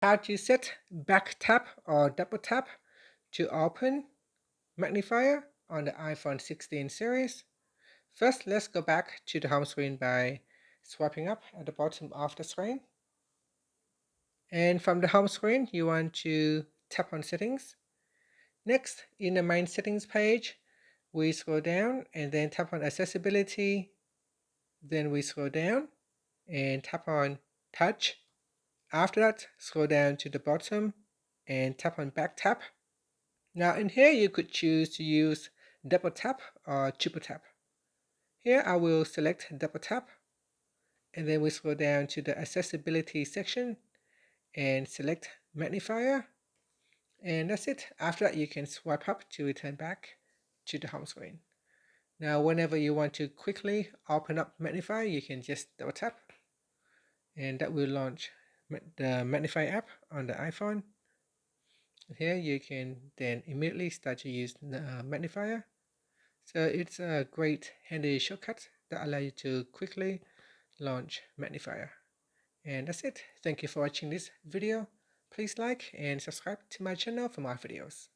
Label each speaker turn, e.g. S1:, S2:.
S1: How to set back tap or double tap to open Magnifier on the iPhone 16 series. First, let's go back to the home screen by swiping up at the bottom of the screen. And from the home screen, you want to tap on settings. Next, in the main settings page, we scroll down and then tap on accessibility. Then we scroll down and tap on touch. After that, scroll down to the bottom and tap on back tap. Now in here, you could choose to use double tap or triple tap. Here I will select double tap, and then we scroll down to the accessibility section and select magnifier. And that's it. After that, you can swipe up to return back to the home screen. Now, whenever you want to quickly open up Magnifier, you can just double tap, and that will launch the Magnifier app on the iPhone. Here you can then immediately start to use the Magnifier. So it's a great handy shortcut that allows you to quickly launch Magnifier. And that's it. Thank you for watching this video. Please like and subscribe to my channel for more videos.